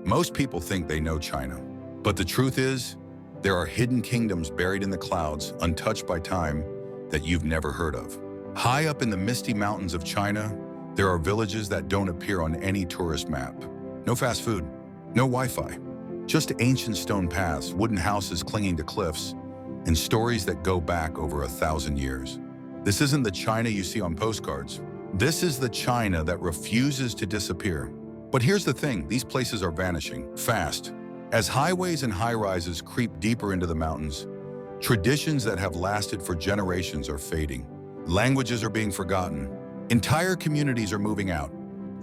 Most people think they know China, but the truth is, there are hidden kingdoms buried in the clouds, untouched by time, that you've never heard of. High up in the misty mountains of China, there are villages that don't appear on any tourist map. No fast food, no Wi-Fi, just ancient stone paths, wooden houses clinging to cliffs, and stories that go back over 1,000 years. This isn't the China you see on postcards. This is the China that refuses to disappear. But here's the thing, these places are vanishing fast. As highways and high-rises creep deeper into the mountains, traditions that have lasted for generations are fading. Languages are being forgotten. Entire communities are moving out.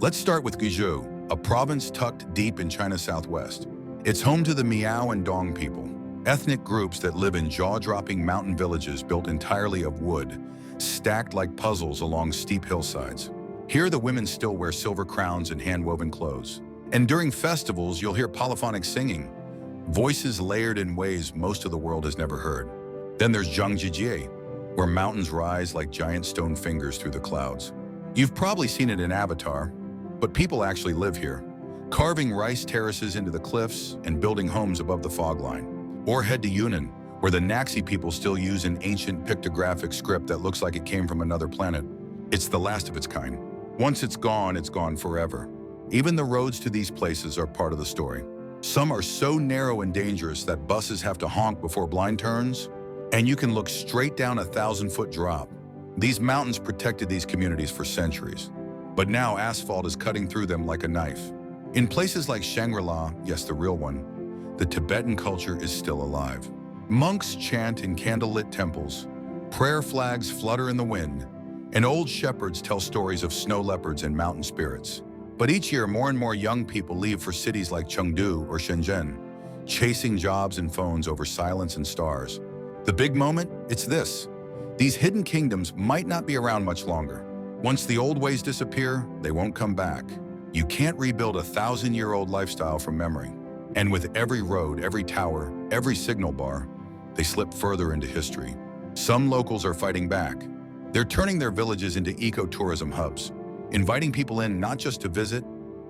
Let's start with Guizhou, a province tucked deep in China's southwest. It's home to the Miao and Dong people, ethnic groups that live in jaw-dropping mountain villages built entirely of wood, stacked like puzzles along steep hillsides. Here, the women still wear silver crowns and hand-woven clothes. And during festivals, you'll hear polyphonic singing, voices layered in ways most of the world has never heard. Then there's Zhangjiajie, where mountains rise like giant stone fingers through the clouds. You've probably seen it in Avatar, but people actually live here, carving rice terraces into the cliffs and building homes above the fog line. Or head to Yunnan, where the Naxi people still use an ancient pictographic script that looks like it came from another planet. It's the last of its kind. Once it's gone forever. Even the roads to these places are part of the story. Some are so narrow and dangerous that buses have to honk before blind turns, and you can look straight down a 1,000-foot drop. These mountains protected these communities for centuries, but now asphalt is cutting through them like a knife. In places like Shangri-La, yes, the real one, the Tibetan culture is still alive. Monks chant in candlelit temples, prayer flags flutter in the wind, and old shepherds tell stories of snow leopards and mountain spirits. But each year, more and more young people leave for cities like Chengdu or Shenzhen, chasing jobs and phones over silence and stars. The big moment? It's this. These hidden kingdoms might not be around much longer. Once the old ways disappear, they won't come back. You can't rebuild a 1,000-year-old lifestyle from memory. And with every road, every tower, every signal bar, they slip further into history. Some locals are fighting back. They're turning their villages into ecotourism hubs, inviting people in not just to visit,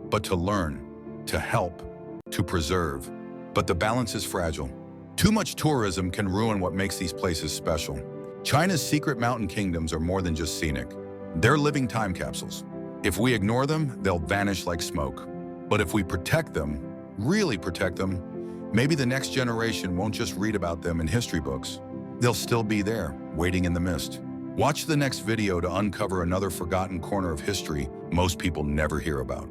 but to learn, to help, to preserve. But the balance is fragile. Too much tourism can ruin what makes these places special. China's secret mountain kingdoms are more than just scenic. They're living time capsules. If we ignore them, they'll vanish like smoke. But if we protect them, really protect them, maybe the next generation won't just read about them in history books. They'll still be there, waiting in the mist. Watch the next video to uncover another forgotten corner of history most people never hear about.